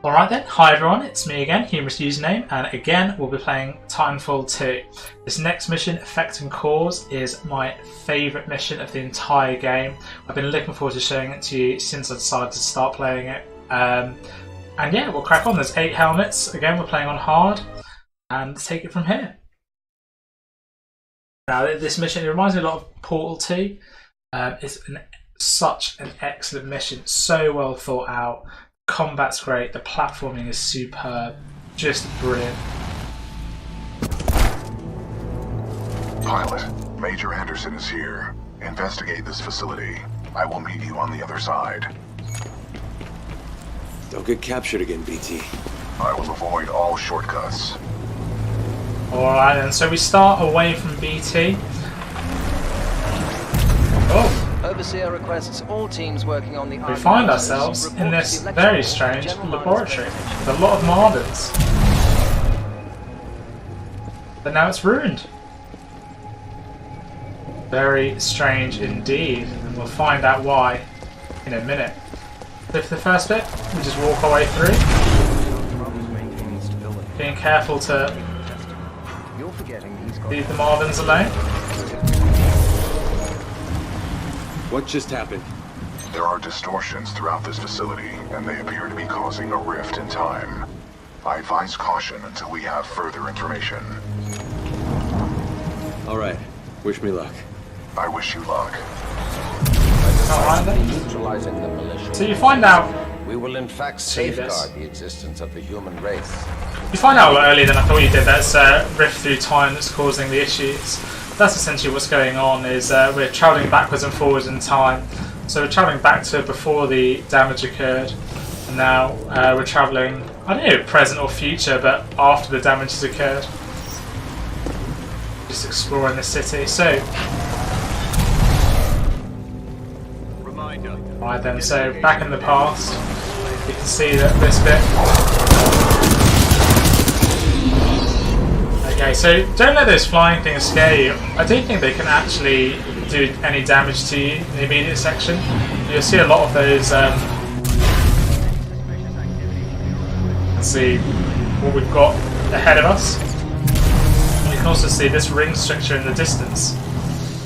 Alright then, hi everyone, it's me again, Humorous Username, and again we'll be playing Titanfall 2. This next mission, Effect and Cause, is my favourite mission of the entire game. I've been looking forward to showing it to you since I decided to start playing it. And yeah, we'll crack on. There's 8 helmets, again we're playing on hard, and take it from here. Now this mission, it reminds me a lot of Portal 2. It's such an excellent mission, so well thought out. Combat's great, the platforming is superb, just brilliant. Pilot, Major Anderson is here. Investigate this facility. I will meet you on the other side. Don't get captured again, BT. I will avoid all shortcuts. Alright then, so we start away from BT. Oh! Overseer requests all teams working on the We find ourselves in this very strange laboratory with a lot of Marvins. But now it's ruined. Very strange indeed, and we'll find out why in a minute. So for the first bit, we just walk our way through, being careful to leave the Marvins alone. What just happened? There are distortions throughout this facility, and they appear to be causing a rift in time. I advise caution until we have further information. All right. Wish me luck. I wish you luck. Alright then. Neutralizing the militia. So you find out. We will in fact See this. safeguard the existence of the human race. You find out a lot earlier than I thought you did. That's rift through time that's causing the issues. That's essentially what's going on. Is we're travelling backwards and forwards in time. So we're travelling back to before the damage occurred, and now we're travelling, I don't know, present or future, but after the damage has occurred. Just exploring the city. So, right then. So back in the past, you can see that this bit. Okay, so don't let those flying things scare you. I don't think they can actually do any damage to you in the immediate section. You'll see a lot of those. Let's see what we've got ahead of us. You can also see this ring structure in the distance.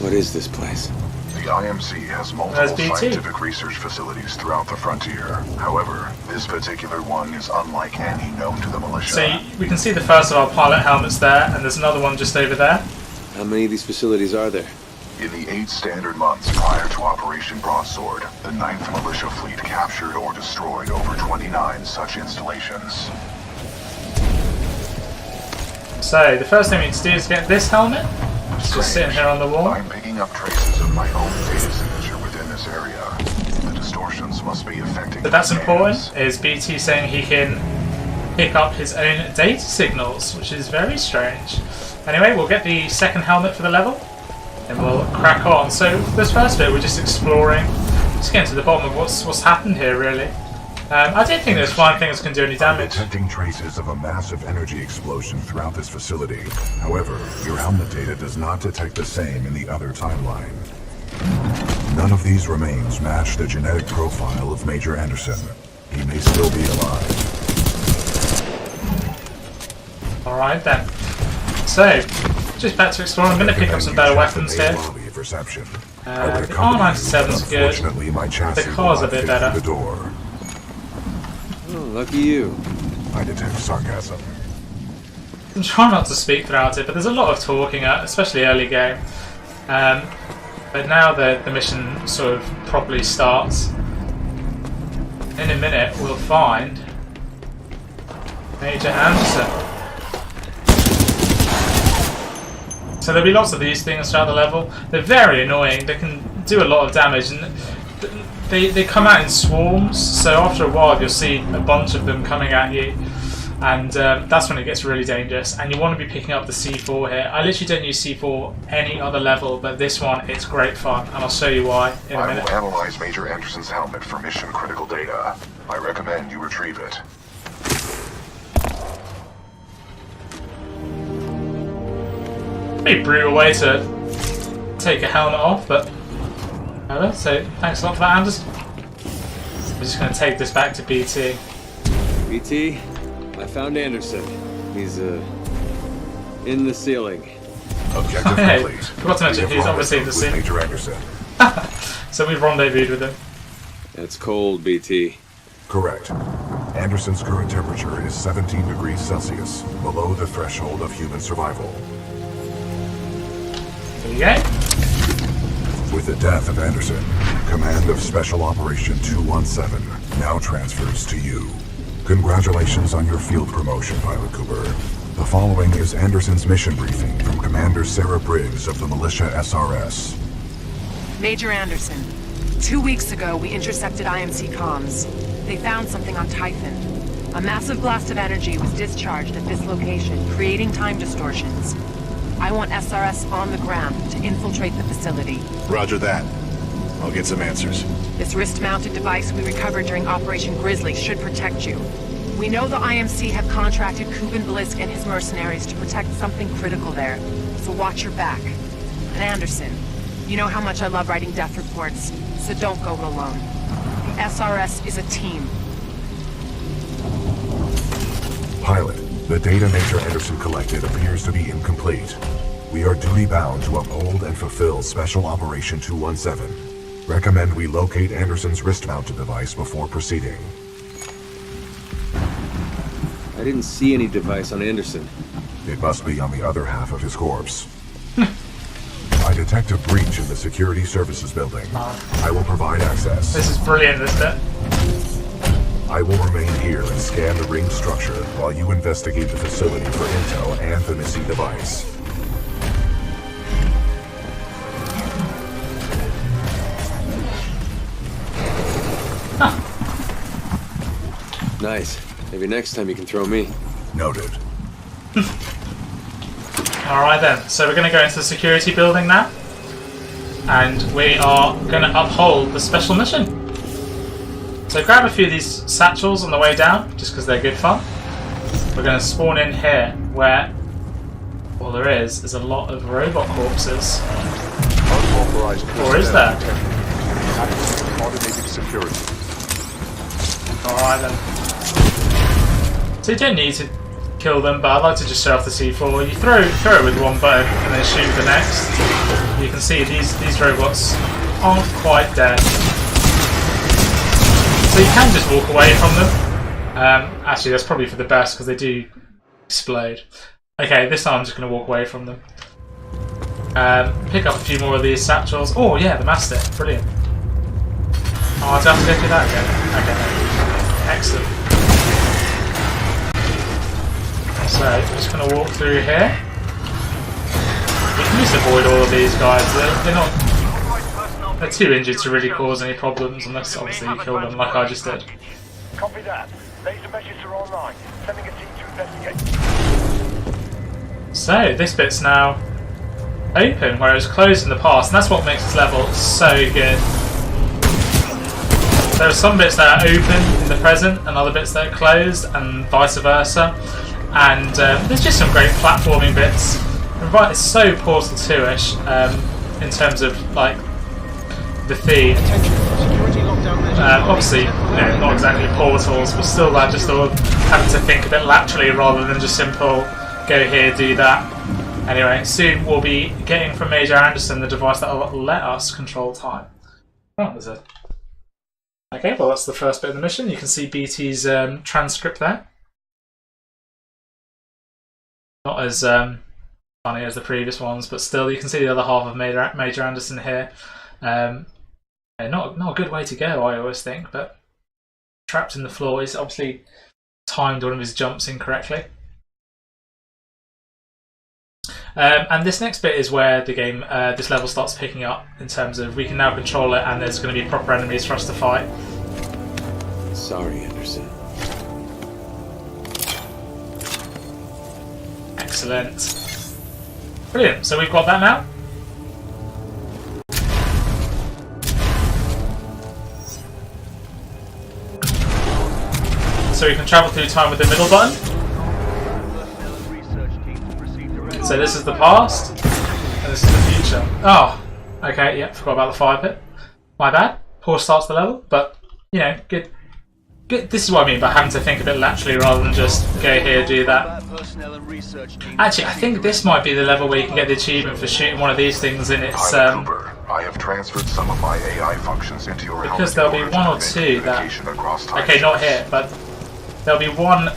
What is this place? The IMC has multiple scientific research facilities throughout the frontier. However, this particular one is unlike any known to the militia. So we can see the first of our pilot helmets there, and there's another one just over there. How many of these facilities are there? In the 8 standard months prior to Operation Broadsword, the 9th Militia Fleet captured or destroyed over 29 such installations. So the first thing we need to do is get this helmet. It's just sitting here on the wall. I'm picking up traces of my own data signature within this area. The distortions must be affecting. But that's important, is BT saying he can pick up his own data signals, which is very strange. Anyway, we'll get the second helmet for the level, and we'll crack on. So this first bit, we're just exploring, just getting to the bottom of what's happened here, really. I don't think those flying things can do any damage. Detecting traces of a massive energy explosion throughout this facility. However, your helmet data does not detect the same in the other timeline. None of these remains match the genetic profile of Major Anderson. He may still be alive. Alright then. So, just back to exploring. I'm going to pick up some better weapons here. The R97's good. The car's a bit better. Oh, lucky you. I detect sarcasm. I'm trying not to speak throughout it, but there's a lot of talking, especially early game. But now the mission sort of properly starts. In a minute, we'll find Major Anderson. So there'll be lots of these things throughout the level. They're very annoying. They can do a lot of damage, and they come out in swarms. So after a while, you'll see a bunch of them coming at you, and that's when it gets really dangerous. And you want to be picking up the C4 here. I literally don't use C4 any other level, but this one, it's great fun, and I'll show you why in a minute. I will analyze Major Anderson's helmet for mission critical data. I recommend you retrieve it. Pretty brutal way to take a helmet off, but so thanks a lot for that, Anders. We're just going to take this back to BT. BT, I found Anderson. He's, in the ceiling. Objective Hey, complete. forgot to mention We he's have obviously in the with scene. Major Anderson. So we've rendezvoused with him. That's cold, BT. Correct. Anderson's current temperature is 17 degrees Celsius, below the threshold of human survival. There you go. With the death of Anderson, command of Special Operation 217 now transfers to you. Congratulations on your field promotion, Pilot Cooper. The following is Anderson's mission briefing from Commander Sarah Briggs of the Militia SRS. Major Anderson, 2 weeks ago we intercepted IMC comms. They found something on Typhon. A massive blast of energy was discharged at this location, creating time distortions. I want SRS on the ground to infiltrate the facility. Roger that. I'll get some answers. This wrist-mounted device we recovered during Operation Grizzly should protect you. We know the IMC have contracted Kuben Blisk and his mercenaries to protect something critical there, so watch your back. And Anderson, you know how much I love writing death reports, so don't go it alone. The SRS is a team. Pilot, the data Major Anderson collected appears to be incomplete. We are duty-bound to uphold and fulfill Special Operation 217. Recommend we locate Anderson's wrist-mounted device before proceeding. I didn't see any device on Anderson. It must be on the other half of his corpse. I detect a breach in the security services building. I will provide access. This is brilliant, isn't it? I will remain here and scan the ring structure while you investigate the facility for intel and the missing device. Nice. Maybe next time you can throw me. Noted. Alright then, so we're going to go into the security building now. And we are going to uphold the special mission. So grab a few of these satchels on the way down, just because they're good fun. We're going to spawn in here, where all there is a lot of robot corpses. Or is there? Automated security. Alright then. So you don't need to kill them, but I'd like to just show off the C4. You throw it with one button and then shoot the next. You can see these robots aren't quite dead. So you can just walk away from them. Actually, that's probably for the best because they do explode. Okay, this time I'm just going to walk away from them. Pick up a few more of these satchels. Oh yeah, the Mastiff, brilliant. Oh, I do have to go through that again. Okay, excellent. So, I'm just going to walk through here. You can just avoid all of these guys. They're too injured to really cause any problems unless obviously you kill them like I just did. Copy that. Laser messages are online. Sending a team to investigate. So, this bit's now open where it was closed in the past, and that's what makes this level so good. There are some bits that are open in the present and other bits that are closed, and vice versa. And there's just some great platforming bits. Right, it's so Portal 2-ish in terms of like the theme. Obviously, not exactly portals, but still that just sort of having to think a bit laterally rather than just simple go here, do that. Anyway, soon we'll be getting from Major Anderson the device that will let us control time. Oh, there's a... Okay, well that's the first bit of the mission. You can see BT's transcript there. Not as funny as the previous ones, but still you can see the other half of Major Anderson here. Not a good way to go, I always think, but trapped in the floor. He's obviously timed one of his jumps incorrectly. And this next bit is where the game, this level starts picking up in terms of we can now control it and there's going to be proper enemies for us to fight. Sorry, Anderson. Excellent. Brilliant, so we've got that now. So we can travel through time with the middle button. So this is the past, and this is the future. Oh, okay, yeah, forgot about the 5 bit. My bad. Poor start to the level, but, good This is what I mean by having to think a bit laterally rather than just go here, do that. Actually, I think this might be the level where you can get the achievement for shooting one of these things in its... Pilot Cooper, I have transferred some of my AI functions into your because helmet there'll be in order one to or prevent two that... communication across time Okay, not space. here, but there'll be one...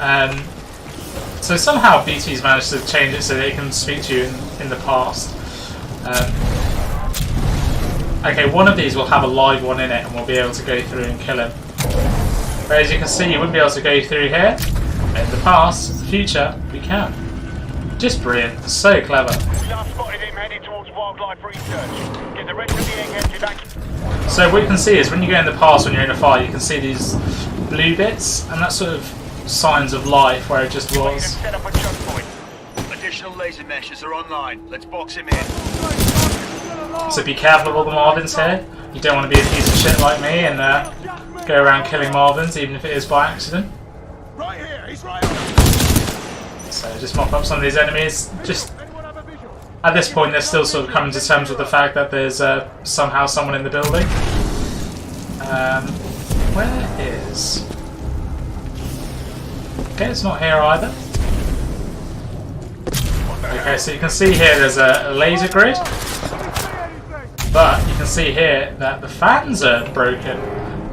so somehow BT's managed to change it so that it can speak to you in the past. Okay, one of these will have a live one in it and we'll be able to go through and kill him. But as you can see, you wouldn't be able to go through here. In the past, the future, we can. Just brilliant. So clever. Last spotted him heading towards wildlife research. Get the rest of the eggheads back. So what you can see is when you go in the past, when you're in a fight, you can see these blue bits, and that's sort of signs of life where it just was. Set up a choke point. Additional laser meshes are online. Let's box him in. So be careful of all the Marvins here. You don't want to be a piece of shit like me and go around killing Marvins, even if it is by accident. Right here, he's right. So just mop up some of these enemies. Just at this point, they're still sort of coming to terms with the fact that there's somehow someone in the building. Where is? Okay, it's not here either. Okay, so you can see here there's a laser grid, but you can see here that the fans are broken.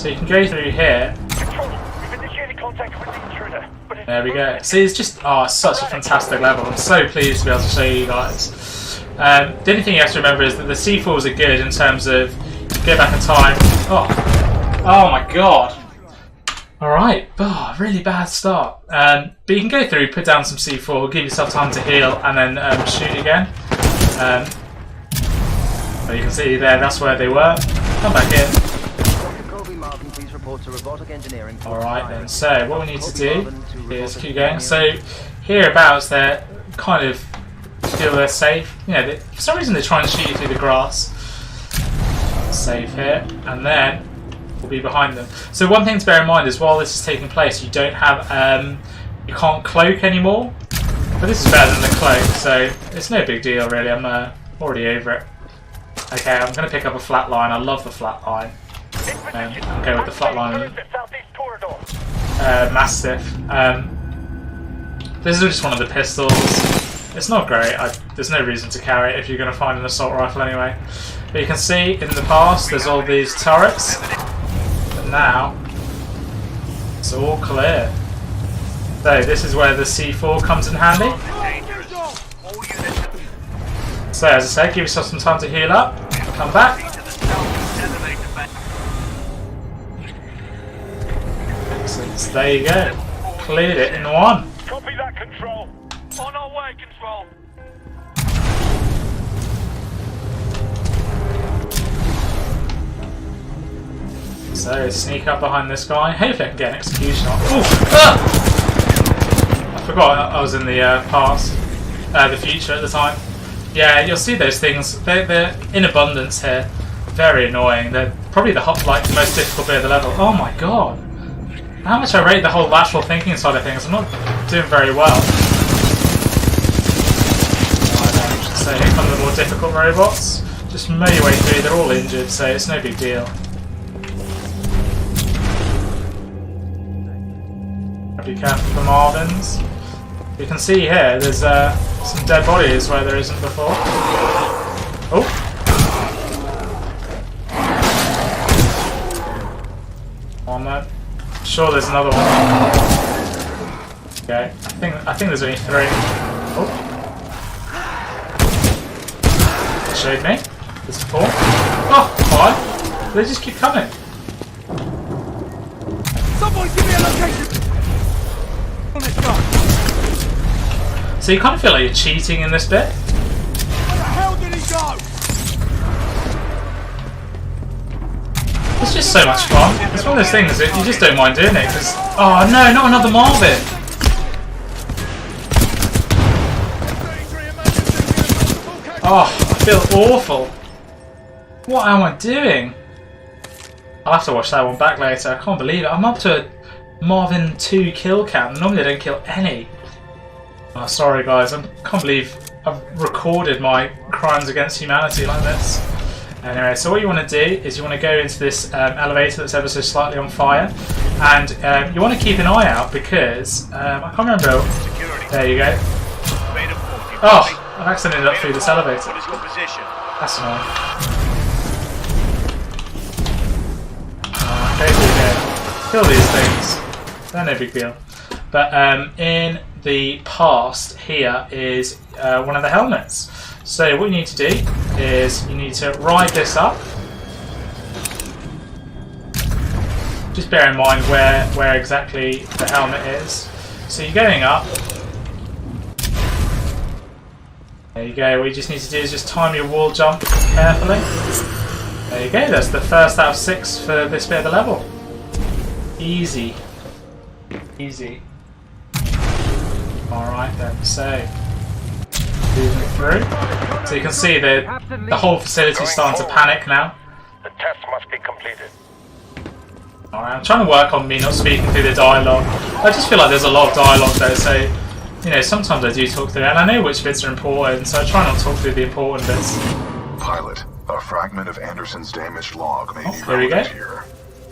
So you can go through here. Control, we've initiated contact with the intruder. But There we go. See, it's just such a fantastic level. I'm so pleased to be able to show you guys. The only thing you have to remember is that the C4s are good in terms of you go back in time. Oh my god. Alright, really bad start. But you can go through, put down some C4, give yourself time to heal, and then shoot again. But you can see there, that's where they were. Come back in. Alright then, so what we need to do is keep going. So hereabouts they're kind of feel they're safe. You know, for some reason they try and shoot you through the grass. Safe here, and then will be behind them. So one thing to bear in mind is while this is taking place, you don't have you can't cloak anymore. But this is better than the cloak, so it's no big deal really. I'm already over it. Okay, I'm going to pick up a flat line. I love the flat line. I'll go with the flat line. Mastiff. This is just one of the pistols. It's not great. There's no reason to carry it if you're going to find an assault rifle anyway. But you can see in the past there's all these turrets. But now it's all clear. So this is where the C4 comes in handy. So as I said, give yourself some time to heal up. Come back. Excellent. So there you go. Cleared it in one. Copy that, Control. On our way, Control. So sneak up behind this guy. Hopefully I can get an execution off. I forgot I was in the past, the future at the time. Yeah, you'll see those things. They're in abundance here. Very annoying. They're probably the most difficult bit of the level. Oh my god! How much I rate the whole lateral thinking side of things. I'm not doing very well. I should say, here come the more difficult robots. Just mow your way through. They're all injured, so it's no big deal. Be careful for Marvins. You can see here there's some dead bodies where there isn't before. Oh! On that. Sure, there's another one. Okay, I think there's only 3. Oh! It showed me. There's 4. Oh! 5. They just keep coming. Someone give me a location. So you kind of feel like you're cheating in this bit. Where the hell did he go? It's just so much fun. It's one of those things that you just don't mind doing it because... Oh no, not another Marvin! Oh, I feel awful. What am I doing? I'll have to watch that one back later. I can't believe it. I'm up to a Marvin 2 kill count. Normally I don't kill any. Oh, sorry guys, I can't believe I've recorded my crimes against humanity like this. Anyway, so what you want to do is you want to go into this elevator that's ever so slightly on fire, and you want to keep an eye out because I can't remember. There you go. Oh, I've accidentally ended up through this elevator. What is your position? That's annoying. Okay, here we go. Kill these things. They're no big deal. But in the past here is one of the helmets. So what you need to do is you need to ride this up. Just bear in mind where exactly the helmet is. So you're going up. There you go. What you just need to do is just time your wall jump carefully. There you go. That's the first out of 6 for this bit of the level. Easy. Easy. Alright then, so moving through. So you can see the whole facility is starting to panic now. The test must be completed. Alright, I'm trying to work on me not speaking through the dialogue. I just feel like there's a lot of dialogue though, so you know, sometimes I do talk through it, and I know which bits are important, so I try not to talk through the important bits. Pilot, a fragment of Anderson's damaged log may be there we go. relevant here.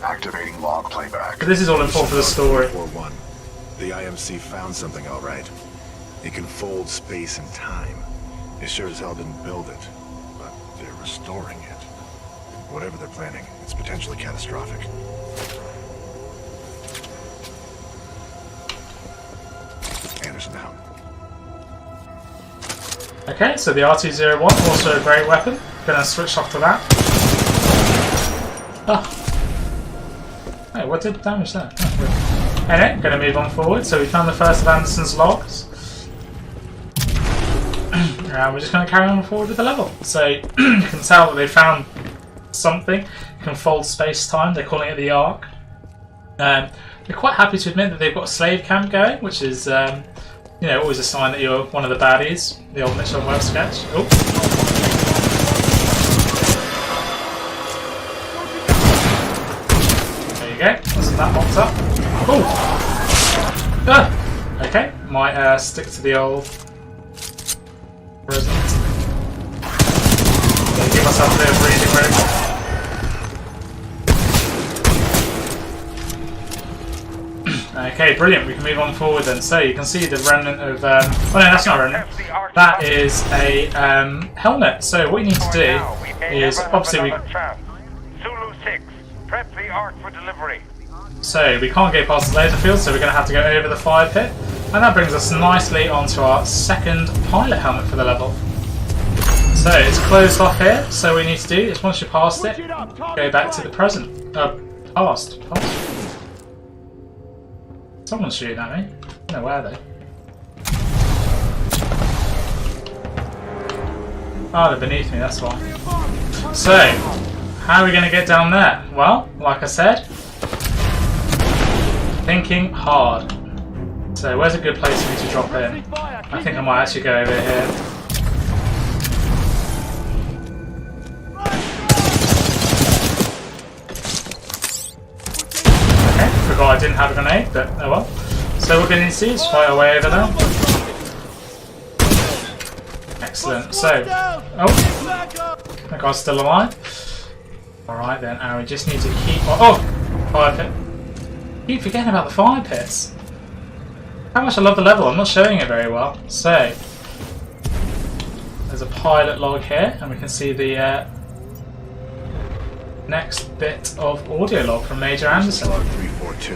Activating log playback. But this is all important for the story. 4-1. The IMC found something all right. It can fold space and time. It sure as hell didn't build it, but they're restoring it. Whatever they're planning, it's potentially catastrophic. Anderson out. Okay, so the RT-01, also a great weapon. Gonna switch off to that. Ah. Hey, what did damage that? Oh, anyway, gonna move on forward. So we found the first of Anderson's logs. And we're just gonna carry on forward with the level. So you can tell that they found something. You can fold space-time. They're calling it the Ark. They're quite happy to admit that they've got a slave camp going, which is, you know, always a sign that you're one of the baddies. The old Mitchell and Webb sketch. Oh. There you go. That's that box up. Oh. Ah. Okay. Might stick to the old resident. Give myself a bit of breathing room. Okay, brilliant. We can move on forward then. So you can see the remnant of. Oh no, that's not a remnant. That is a helmet. So what you need to do is obviously we. Zulu 6, prep the Ark for delivery. So we can't go past the laser field, so we're going to have to go over the fire pit, and that brings us nicely onto our second pilot helmet for the level. So it's closed off here. So what you need to do is once you're past it, go back to the present. Past. Someone's shooting at me. No, where are they? Oh, they're beneath me, that's why. So, how are we going to get down there? Well, like I said, thinking hard. So, where's a good place for me to drop in? I think I might actually go over here. Forgot I didn't have a grenade, but oh well. So what we're going to do is fight our way over there. Excellent. So, oh, that guy's still alive. Alright then, and we just need to keep. Oh, fire pit. Keep forgetting about the fire pits. How much I love the level. I'm not showing it very well. So, there's a pilot log here, and we can see the next bit of audio log from Major Anderson. Log 342.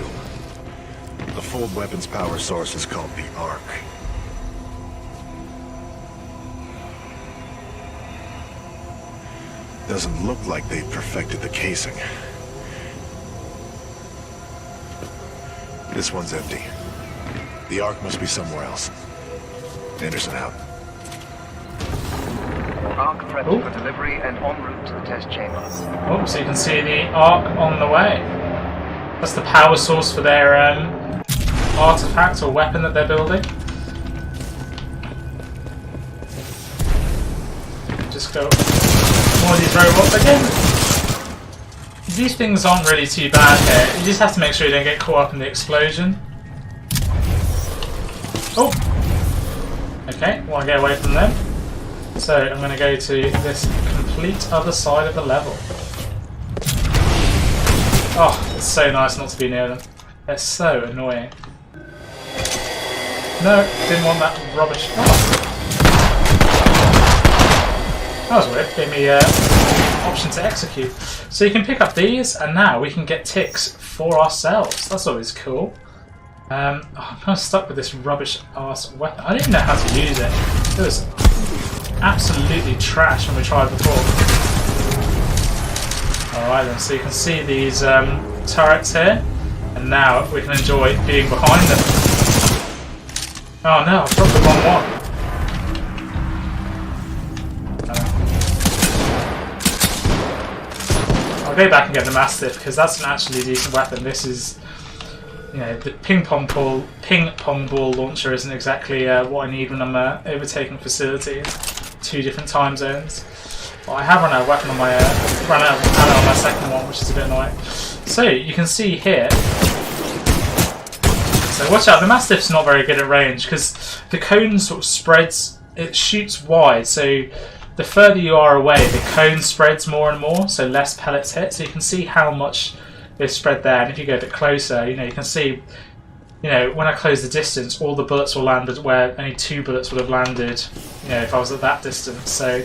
The fold weapons power source is called the Ark. Doesn't look like they perfected the casing. This one's empty. The Ark must be somewhere else. Anderson out. Ark prepped for delivery and en route to the test chamber. Oh, so you can see the Ark on the way. That's the power source for their artifact or weapon that they're building. Just go more of these robots again. These things aren't really too bad here. You just have to make sure you don't get caught up in the explosion. Oh! Okay, want to get away from them. So I'm going to go to this complete other side of the level. Oh, it's so nice not to be near them. They're so annoying. No, didn't want that rubbish. Oh. That was weird. Gave me option to execute. So you can pick up these, and now we can get ticks for ourselves. That's always cool. I'm kind of stuck with this rubbish ass weapon. I didn't even know how to use it. It was absolutely trash when we tried before. Alright then, so you can see these turrets here, and now we can enjoy being behind them. Oh no, I've dropped the wrong one. I'll go back and get the Mastiff because that's an actually decent weapon. This is, you know, the ping pong ball launcher isn't exactly what I need when I'm overtaking facilities. 2 different time zones. Well, I have run out of weapon on my run out of ammo on my second one, which is a bit annoying. So you can see here. So watch out, the Mastiff's not very good at range because the cone sort of spreads. It shoots wide, so the further you are away, the cone spreads more and more, so less pellets hit. So you can see how much they've spread there, and if you go a bit closer, you know, you can see, you know, when I close the distance, all the bullets will land where only 2 bullets would have landed, you know, if I was at that distance. So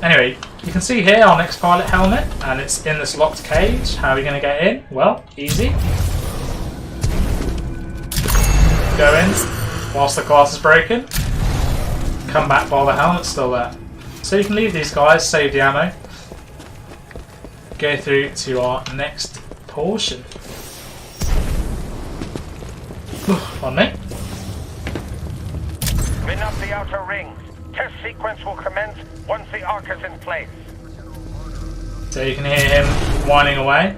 anyway, you can see here our next pilot helmet, and it's in this locked cage. How are we going to get in? Well, easy. Go in whilst the glass is broken. Come back while the helmet's still there. So you can leave these guys, save the ammo. Go through to our next portion. On me. Spin up the outer ring. Test sequence will commence once the arc is in place. So you can hear him whining away.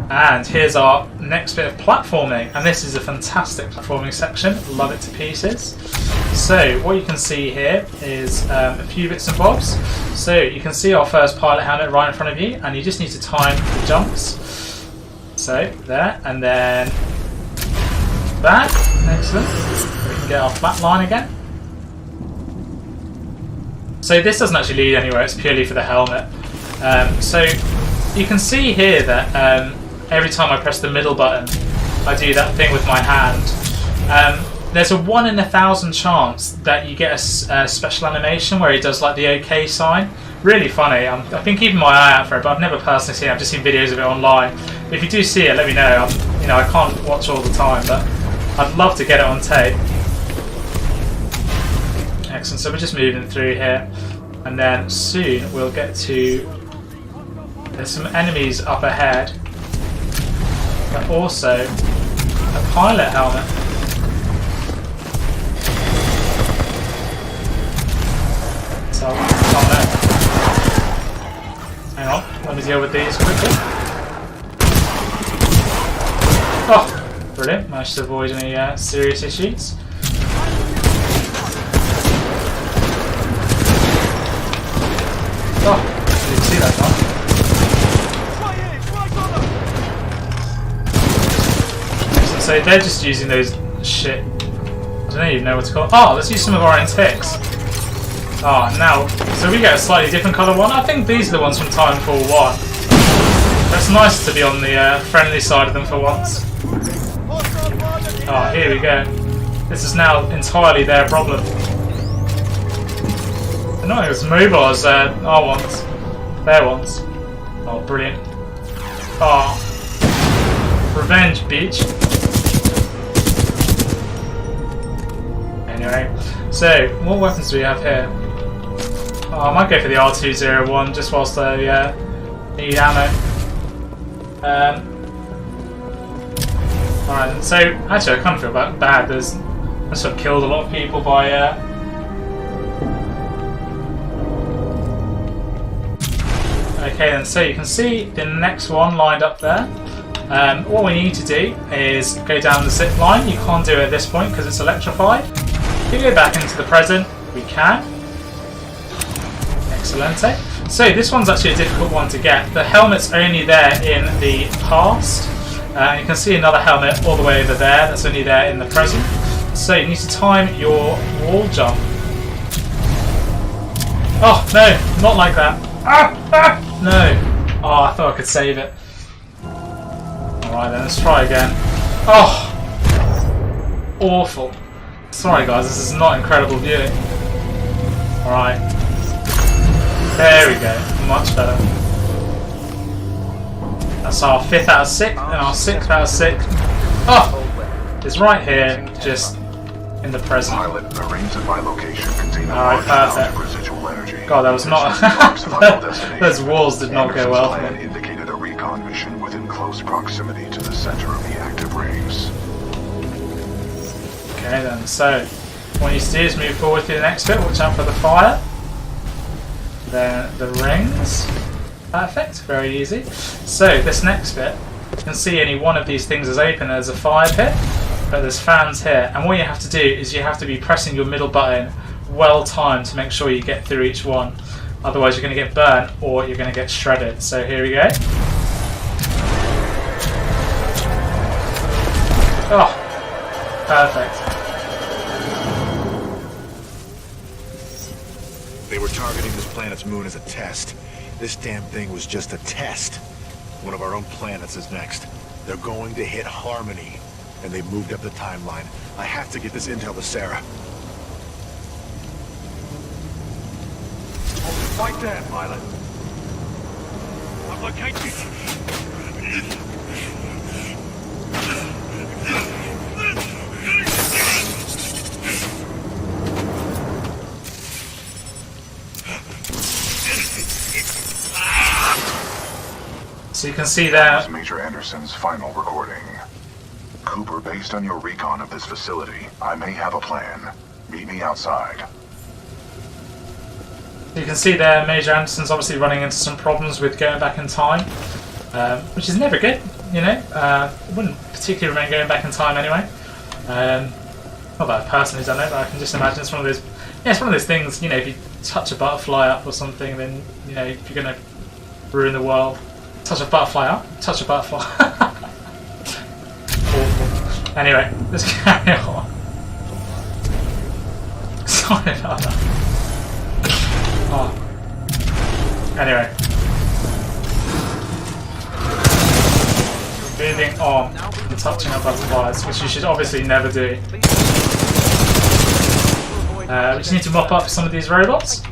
And here's our next bit of platforming. And this is a fantastic platforming section. Love it to pieces. So what you can see here is a few bits and bobs. So you can see our first pilot helmet right in front of you, and you just need to time the jumps. So there, and then back. Excellent. We can get our flat line again. So this doesn't actually lead anywhere, it's purely for the helmet. So you can see here that every time I press the middle button, I do that thing with my hand. There's a 1 in 1,000 chance that you get a special animation where he does like the OK sign. Really funny. I've been keeping my eye out for it, but I've never personally seen it. I've just seen videos of it online. If you do see it, let me know. You know, I can't watch all the time, but I'd love to get it on tape. Excellent. So we're just moving through here, and then soon we'll get to. There's some enemies up ahead, but also a pilot helmet. So, oh no. Hang on, let me deal with these quickly. Oh, brilliant. Managed to avoid any serious issues. Oh, didn't see that one. Excellent. So they're just using those shit. I don't even know what to call it. Oh, let's use some of our own ticks. Oh, now, so we get a slightly different colour one. I think these are the ones from Titanfall 1. It's nice to be on the friendly side of them for once. Oh, here we go. This is now entirely their problem. They're not as mobile as our ones. Their ones. Oh, brilliant. Oh. Revenge, bitch. Anyway, so what weapons do we have here? Oh, I might go for the R201 just whilst I need ammo. Alright, so actually I kind of feel bad. I sort of killed a lot of people by Okay then, so you can see the next one lined up there. What we need to do is go down the zip line. You can't do it at this point because it's electrified. If we go back into the present, we can. Excellente. So this one's actually a difficult one to get. The helmet's only there in the past. You can see another helmet all the way over there that's only there in the present. So you need to time your wall jump. Oh, no, not like that. No. Oh, I thought I could save it. Alright then, let's try again. Oh! Awful. Sorry guys, this is not incredible viewing. Alright. There we go, much better. That's our 5th out of 6 and our 6th out of 6. Oh! It's right here, just in the present. Pilot, the rings at my location contain a Alright, large amount perfect. of residual energy. God, that was not... Those walls did not go well for Plan me. indicated a recon mission within close proximity to the center of the active rings. Okay then, so what you see is move forward to the next bit, watch out for the fire. Then the rings. Perfect, very easy. So this next bit, you can see only one of these things is open. There's a fire pit, but there's fans here. And what you have to do is you have to be pressing your middle button well timed to make sure you get through each one. Otherwise you're going to get burnt or you're going to get shredded. So here we go. Oh, perfect. They were targeting this planet's moon as a test. This damn thing was just a test. One of our own planets is next. They're going to hit Harmony, and they moved up the timeline. I have to get this intel to Sarah. Right there, pilot. I've located you. So you can see That there. was Major Anderson's final recording. Cooper, based on your recon of this facility, I may have a plan. Meet me outside. You can see there Major Anderson's obviously running into some problems with going back in time, which is never good, you know. I wouldn't particularly recommend going back in time anyway. Not that I've personally done it, but I can just imagine it's one of those. Yeah, it's one of those things. You know, if you touch a butterfly up or something, then you know if you're going to ruin the world. Touch a butterfly up. Touch a butterfly. Awful. Anyway, let's carry on. Sorry about that. Oh. Anyway. Moving on and touching up butterflies, which you should obviously never do. We just need to mop up some of these robots.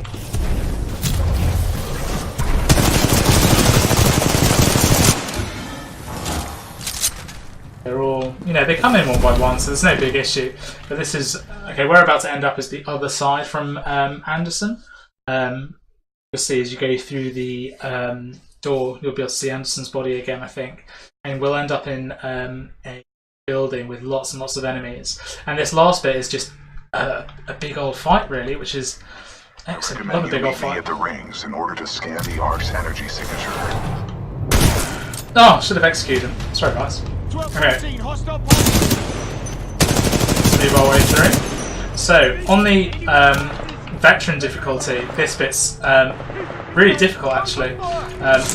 They're all, you know, they come in one by one, so there's no big issue. But this is, okay, we're about to end up as the other side from Anderson. You'll see as you go through the door, you'll be able to see Anderson's body again, I think. And we'll end up in a building with lots and lots of enemies. And this last bit is just a big old fight, really, which is excellent. Love a big old fight. At the rings in order to scan the Ark's energy signature. Oh, should have executed him. Sorry, guys. Okay. Let's move our way through. So, on the veteran difficulty, this bit's really difficult actually.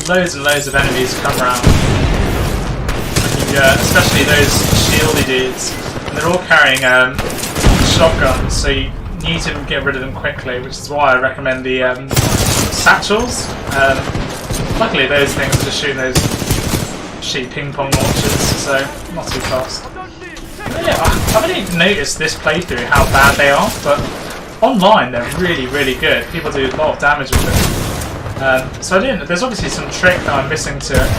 Loads and loads of enemies come around. Especially those shieldy dudes. And they're all carrying shotguns, so you need to get rid of them quickly, which is why I recommend the satchels. Luckily those things are just shooting those cheap ping pong launchers, so not too fast. But yeah, I've only noticed this playthrough how bad they are, but online they're really, really good. People do a lot of damage with them. So I didn't. There's obviously some trick that I'm missing to it.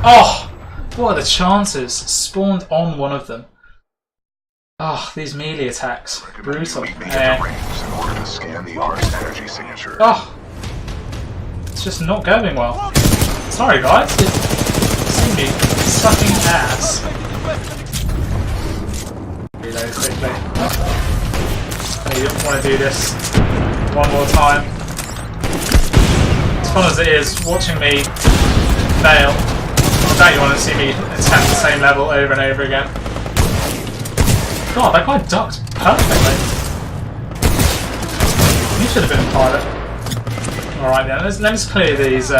Oh, what are the chances? Spawned on one of them. Oh, these melee attacks. Brutal. Meet me at the rings in order to scan the Ark's energy signature. Oh, it's just not going well. Sorry guys, you see me sucking ass. Reload quickly. You don't want to do this one more time. As fun as it is watching me fail, I doubt you want to see me attempt the same level over and over again. God, that guy ducked perfectly. He should have been a pilot. Alright then, let's clear these.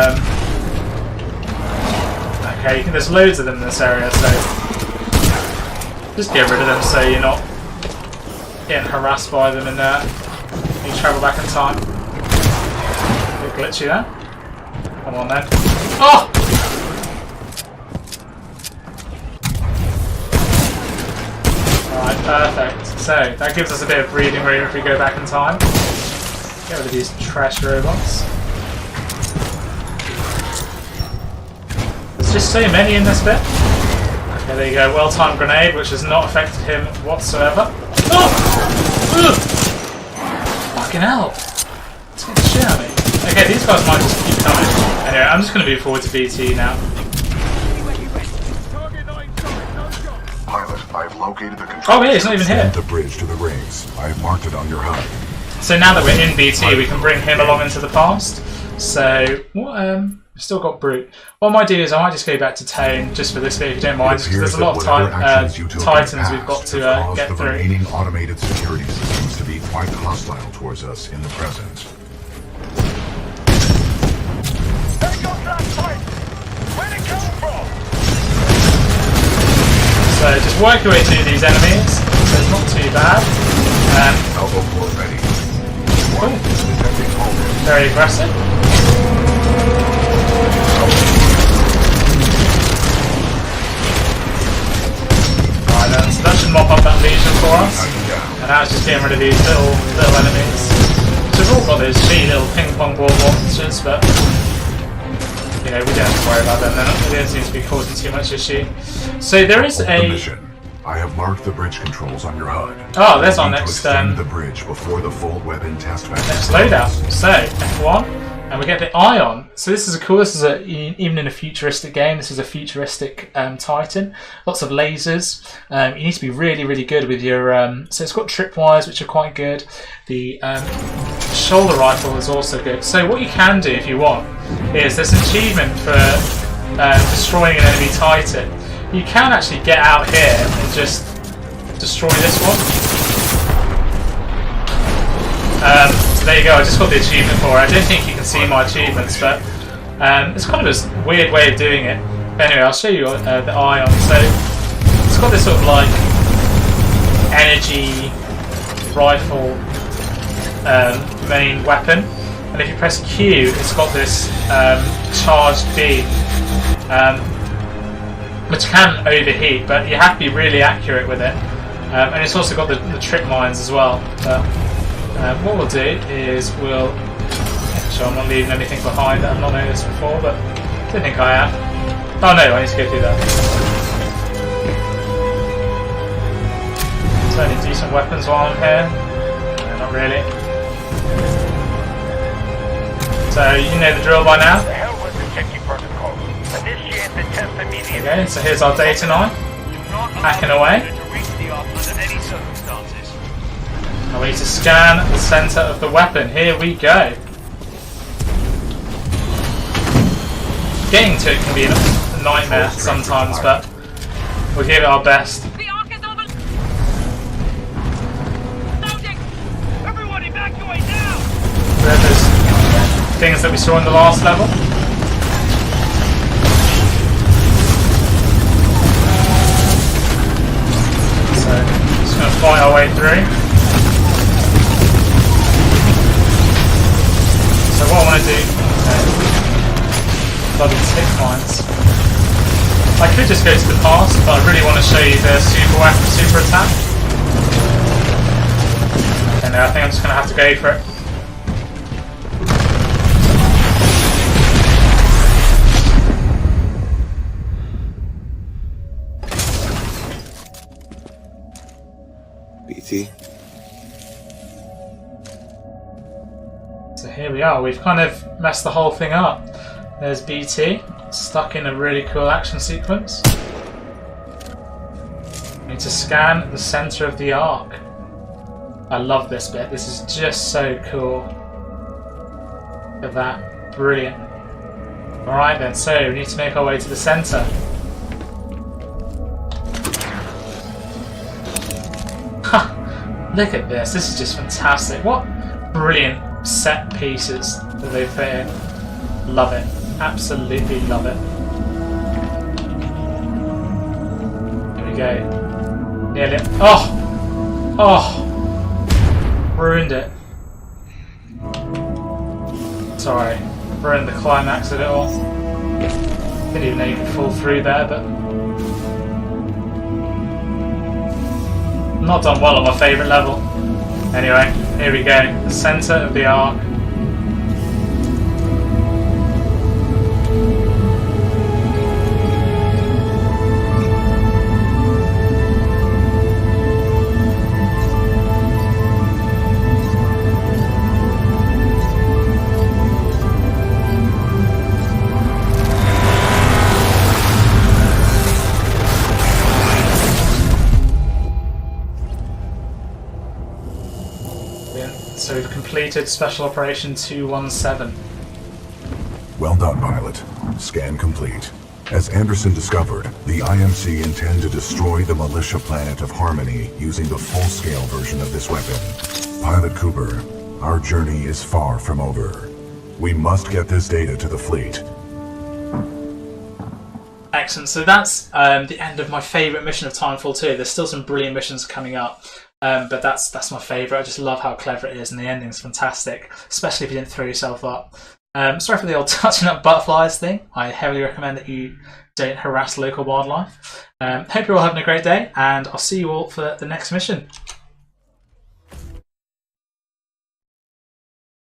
Okay, there's loads of them in this area, so just get rid of them so you're not getting harassed by them and you travel back in time. A bit glitchy there. Come on then. Oh! Alright, perfect. So, that gives us a bit of breathing room if we go back in time. Get rid of these trash robots. There's just so many in this bit. Okay, there you go. Well-timed grenade, which has not affected him whatsoever. Oh! Ugh! Fucking hell! Take the shit out of me. Okay, these guys might just keep coming. Anyway, I'm just going to move forward to BT now. Pilot, I've located the control. Oh yeah, it's not even here. The bridge to the rings. I've marked it on your HUD. So now that we're in BT, we can bring him along into the past. So, we've still got Brute. What I might do is I might just go back to Tone just for this bit, if you don't mind, because there's a lot of Titans we've got to get the through. remaining automated security systems to be quite hostile towards us in the present. There goes that fight! Where'd it come from? So just work your way through these enemies, so it's not too bad. Elbow port ready. Cool. Very aggressive. Right then, so that should mop up that legion for us. And now it's just getting rid of these little enemies. So we've all got those cheap little ping pong ball monsters, but you know, we don't have to worry about them. They don't seem to be causing too much issue. So there is a mission. I have marked the bridge controls on your HUD. Oh, there's our next extend the bridge before the full weapon test match. Next loadout. So F1, and we get the Ion. So this is cool. This is even in a futuristic game. This is a futuristic Titan. Lots of lasers. You need to be really, really good with your. So it's got tripwires, which are quite good. The shoulder rifle is also good. So what you can do if you want is there's an achievement for destroying an enemy Titan. You can actually get out here and just destroy this one. So there you go, I just got the achievement for it. I don't think you can see my achievements, but it's kind of a weird way of doing it. But anyway, I'll show you the Ion. So it's got this sort of like energy rifle main weapon. And if you press Q, it's got this charged beam. Which can overheat, but you have to be really accurate with it. And it's also got the trip mines as well. But what we'll do is we'll... Actually, I'm not leaving anything behind. I've not noticed before, but I don't think I am. Oh no, I need to go through that. Is there any decent weapons while I'm here? No, not really. So, you know the drill by now. The hell was the checking protocol? Initiate the test immediately. Okay, so here's our data 9. Hacking away. To reach the arc under any circumstances. And we need to scan the centre of the weapon. Here we go. Getting to it can be a nightmare sometimes, but we'll give it our best. The arc is over. Everyone evacuate now! There's those things that we saw in the last level. So, just going to fight our way through. So what I want to do... bloody stick mines. I could just go to the past, but I really want to show you the super attack. And I think I'm just going to have to go for it. BT. So here we are, we've kind of messed the whole thing up. There's BT, stuck in a really cool action sequence. We need to scan the centre of the arc. I love this bit, this is just so cool. Look at that, brilliant. Alright then, so we need to make our way to the centre. Look at this is just fantastic. What brilliant set pieces that they put in. Love it. Absolutely love it. Here we go. Nearly. Oh! Oh! ruined it. Sorry, ruined the climax of it all. Didn't even know you could fall through there, but not done well on my favourite level. Anyway, here we go, the centre of the arc. So we've completed Special Operation 217. Well done, pilot. Scan complete. As Anderson discovered, the IMC intend to destroy the militia planet of Harmony using the full-scale version of this weapon. Pilot Cooper, our journey is far from over. We must get this data to the fleet. Excellent. So that's the end of my favourite mission of Titanfall 2. There's still some brilliant missions coming up. But that's my favourite. I just love how clever it is, and the ending's fantastic, especially if you didn't throw yourself up. Sorry for the old touching up butterflies thing. I heavily recommend that you don't harass local wildlife. Hope you're all having a great day, and I'll see you all for the next mission.